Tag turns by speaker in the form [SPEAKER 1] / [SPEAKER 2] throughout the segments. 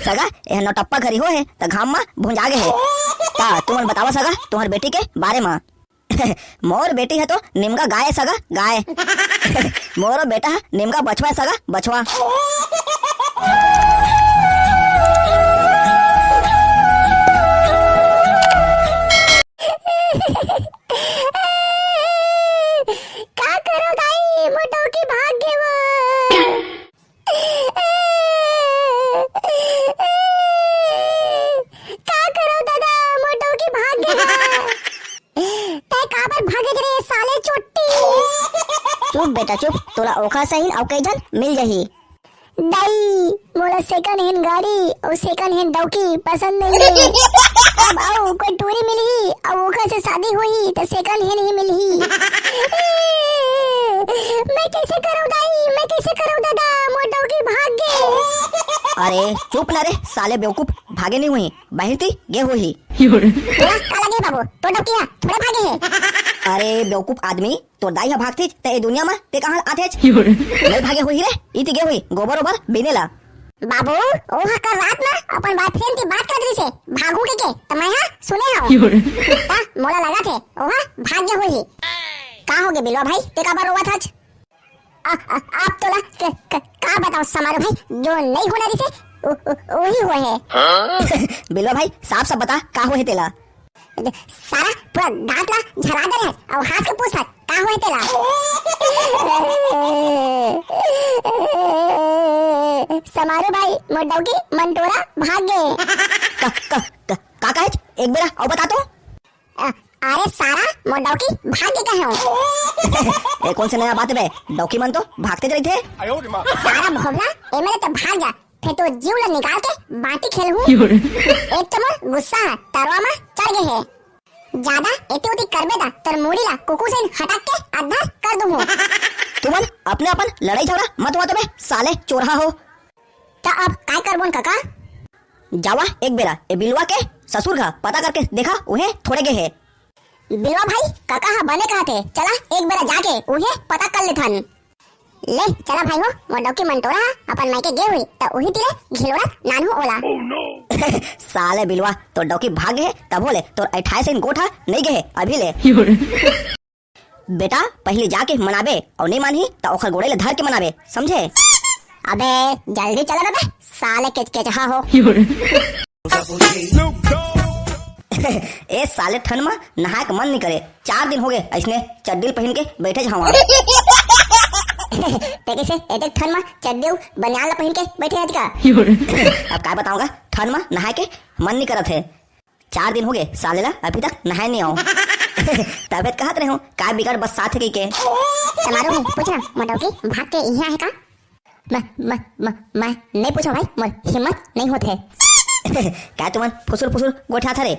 [SPEAKER 1] सगा यह नौटप्पा घरी हो है त घाम में भुंजा गे है। ता तुमन बतावा सगा तुम्हार बेटी के बारे में। मोर बेटी है तो निमका गाय सगा गाय। मोर बेटा है निमका बछवा सगा बछवा।
[SPEAKER 2] क्या करो दाई मोटो की भाग गए वो। क्या करो दादा मोटो की भाग गए। तै कहां पर भागे रे साले चोटी।
[SPEAKER 1] चुप बेटा चुप, तोला ओखा सही औ कई जन मिल जही।
[SPEAKER 2] दाई मोला सेकंड हैंड गाड़ी और सेकंड हैंड डौकी पसंद नहीं है। अब आओ कोई टूरी मिली और ओखा से शादी हुई तो सेकंड हैंड ही मिली। मैं कैसे करूं दाई, मैं कैसे करूं दादा, मोटो की भाग गए।
[SPEAKER 1] अरे चुप ना रे साले बेवकूफ, भागे नहीं हुई बाहर थी गे हुई।
[SPEAKER 2] तोरा का लगे बाबू तो डौकिया थोड़े भागे है।
[SPEAKER 1] अरे बेवकूफ आदमी, तो दाई भागती ते ए दुनिया में ते कहां आथे नहीं भागे हुई रे, इति गे हुई गोबर ओबर बिनेला।
[SPEAKER 2] बाबू ओहा कर रात में अपन बॉयफ्रेंड की बात कर रही से भागू के त मैं हां सुने हूं ता मोला लगा थे ओहा भाग्य हुई। का हो गे बिलवा भाई ते का बार रोवा था। आप तोला का बताओ समारो भाई जो नहीं होना दिसे वही हुआ है।
[SPEAKER 1] बिलवा भाई साफ साफ बता का हो है तेला।
[SPEAKER 2] सारा पूरा दांत ला झरा दे है और हाथ के पूछ का हुआ तेला। समारो भाई मोटो की मंटोरा भाग गए।
[SPEAKER 1] का है एक बेरा और बता तो।
[SPEAKER 2] अरे सारा मोटो की भाग्य का है।
[SPEAKER 1] ए कौन से नया बात बे, डौकी मन तो भागते रही थे।
[SPEAKER 2] सारा भोगला ए मेरे तो भाग जा फिर तो जीव ला निकाल के बाटी खेल हूं। एक तो मोर गुस्सा तरवा में चढ़ गए है। ज्यादा एते उती करबे दा तर मुड़ी ला कुकू से हटक के अद्धा कर दूं।
[SPEAKER 1] तुमन अपने अपन लड़ाई झगड़ा मत हुआ तो बे साले चोरहा हो।
[SPEAKER 2] तो अब काय करबोन काका।
[SPEAKER 1] जावा एक बेरा ए बिलवा के ससुर का पता करके देखा उन्हें थोड़े गे है।
[SPEAKER 2] बिलवा भाई काका हा बने कहा थे, चला एक बेरा जाके उन्हें पता कर लेथन। ले चला भाई हो मोटो की मंटोरा अपन मायके गे हुई त उही तिले घिलोरा नानू ओला।
[SPEAKER 1] साले बिलवा तो डौकी भाग है तब बोले तो 28 इन गोठा नहीं गए अभी ले। बेटा पहले जाके मनाबे और नहीं मानी तो ओखर गोड़े ले धर के मनाबे समझे।
[SPEAKER 2] अबे जल्दी चला रे साले केचकेचहा हो।
[SPEAKER 1] ए साले ठन में नहाए के मन नहीं करे, 4 दिन हो गए ऐसने चड्डी पहन के बैठे जावा।
[SPEAKER 2] ते कैसे एते ठन में चड्डी बनियान पहन के बैठे आज का।
[SPEAKER 1] अब काय बताऊंगा, ठन में नहाए के मन नहीं करत है। 4 दिन हो गए साले ला अभी तक नहाए नहीं आओ। तबियत कहत रहे हो काय बिगड़ बस साथ है के।
[SPEAKER 2] समारोह में पूछना मोटो की भाग के यहाँ है का। मैं नहीं पूछो भाई, मोर हिम्मत नहीं होते।
[SPEAKER 1] क्या तुमन फुसुर फुसुर गोठा था रे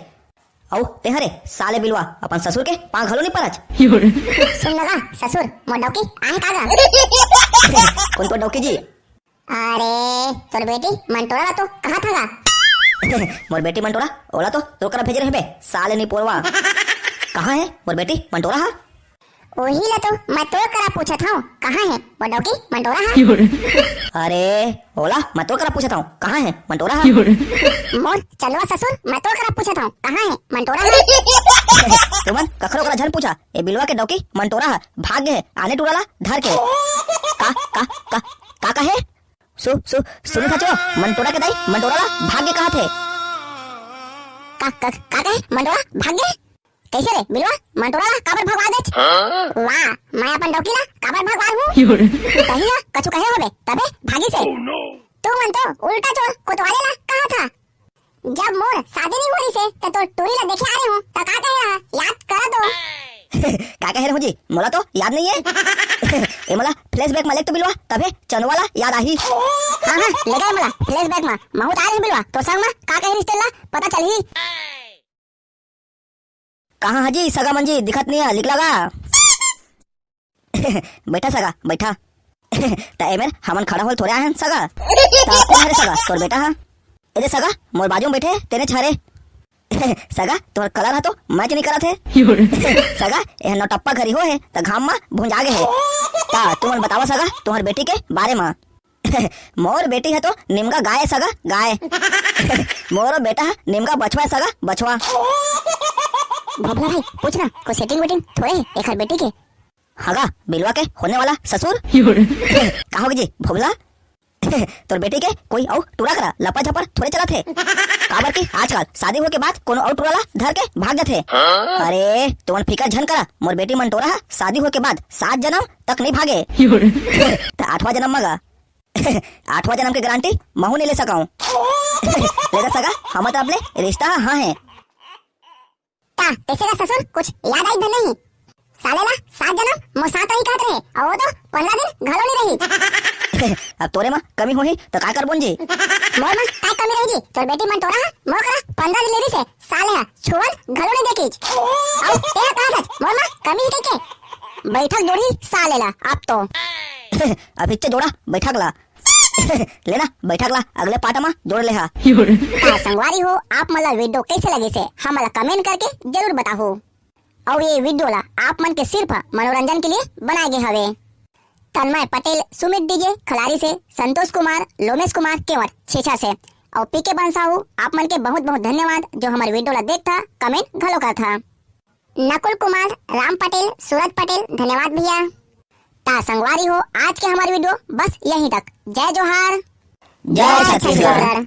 [SPEAKER 1] औ ते हरे साले बिलवा अपन ससुर के पांव घलो नहीं परच।
[SPEAKER 2] सुन लगा ससुर मोटो की आहे कागा।
[SPEAKER 1] कौन तो डौकी जी।
[SPEAKER 2] अरे तोर बेटी मंटोरा तो कहा था।
[SPEAKER 1] मोर बेटी मंटोरा ओला तो तो कर भेज रहे बे साले नहीं पोरवा। कहाँ है मोर बेटी मंटोरा हा।
[SPEAKER 2] वही ला तो मैं तो करा पूछा था कहाँ है मोटो की मंटोरा हा।
[SPEAKER 1] अरे ओला मैं तो करा पूछा था कहाँ है मंटोरा हा।
[SPEAKER 2] मोर चलवा ससुर मैं तो करा पूछा था कहाँ है मंटोरा हा।
[SPEAKER 1] तुमन कखरो करा झन पूछा ए बिलवा के डौकी मंटोरा हा भाग गए आने टुराला धर के। का है सुन था चो मंटोरा के दाई मंटोरा ला भाग गए कहाँ थे।
[SPEAKER 2] का कहे मंटोरा भाग गए कैसे रे बिलवा मंटोरा ला काबर भगवा दे। वाह मैं अपन डौकी ला काबर भगवा हूं। कहिया कछु कहे होबे तबे भागी से। तू मन तो उल्टा चोर कोतवाले ला कहा था। जब मोर शादी नहीं हो रही से तो तोर टोरी ला देखे आ रहे हूं त का कहे रहा याद करा दो।
[SPEAKER 1] का कहे रहो जी मोला तो याद नहीं है। ए मोला फ्लैशबैक में ले तो बिलवा तबे चनवाला याद आही।
[SPEAKER 2] हां ले गए मोला फ्लैशबैक में महूत आ रही बिलवा तो संग में का कहे रिश्ते ला पता चली।
[SPEAKER 1] कहाँ हाजी सगा मंजी दिखत नहीं है लिख लगा। बैठा सगा बैठा। ता एमेर हमन खड़ा होल थोड़े आहन सगा। ता कौन है सगा तोर बेटा हा। ए सगा मोर बाजू में बैठे तेरे छारे। सगा तोर कलर हा तो मैच नहीं करत है। सगा ए नौटप्पा घरी हो है त घाम में भुंजा गे है। ता तुमन बतावा सगा तुम्हार बेटी के बारे में। मोर बेटी है तो निमका गाय सगा गाय। मोर बेटा है निमका बछवा सगा बछवा।
[SPEAKER 2] भोबला भाई पूछना कोई सेटिंग वेटिंग थोड़े एक हर बेटी के।
[SPEAKER 1] हगा बिलवा के होने वाला ससुर। कहा होगी जी भोबला। तोर बेटी के कोई और टूरा करा लपा झपर थोड़े चला थे। काबर की आजकल शादी होने के बाद कोनो और टूराला धर के भाग जाते। अरे तुमन फिकर झन करा, मोर बेटी मन टोरा शादी होने के बाद 7 जन्म तक नहीं भागे। तो 8वां जन्म मगा 8वां जन्म की गारंटी महू नहीं ले सकाऊं। लेगा सगा हम तरफ ले रिश्ता हाँ है।
[SPEAKER 2] ता कैसे का ससुर कुछ याद आई धन नहीं। साले ला 7 जन्म मो साथ ही कहत रहे और वो तो 15 दिन घलो नहीं रही।
[SPEAKER 1] अब तोरे में कमी होही तो का कर बोन जी।
[SPEAKER 2] मोर मन काय कमी रही जी तोर बेटी मन तोरा मोर करा 15 दिन लेरी से साले हा छुअल घलो नहीं देखी। औ तेरा कहा सच मोर मन कमी है के बैठक जोड़ी साले ला अब तो।
[SPEAKER 1] अब इच्चे जोड़ा बैठक ला। लेना बैठक ला अगले पार्ट में जोड़ ले हा।
[SPEAKER 2] संगवारी हो आप मला वीडियो कैसे लगे से हमला कमेंट करके जरूर बताओ। और ये वीडियो ला आप मन के सिर्फ मनोरंजन के लिए बनाए गए हवे। तन्मय पटेल सुमित डीजे खलारी से, संतोष कुमार लोमेश कुमार केवट छेछा से और पीके बंसाहू आप मन के बहुत बहुत धन्यवाद जो हमारे वीडियो ला देख था कमेंट घलो का था। नकुल कुमार राम पटेल सूरज पटेल धन्यवाद भैया। ता संगवारी हो आज के हमारी वीडियो बस यहीं तक। जय जोहार
[SPEAKER 1] जय छत्तीसगढ़।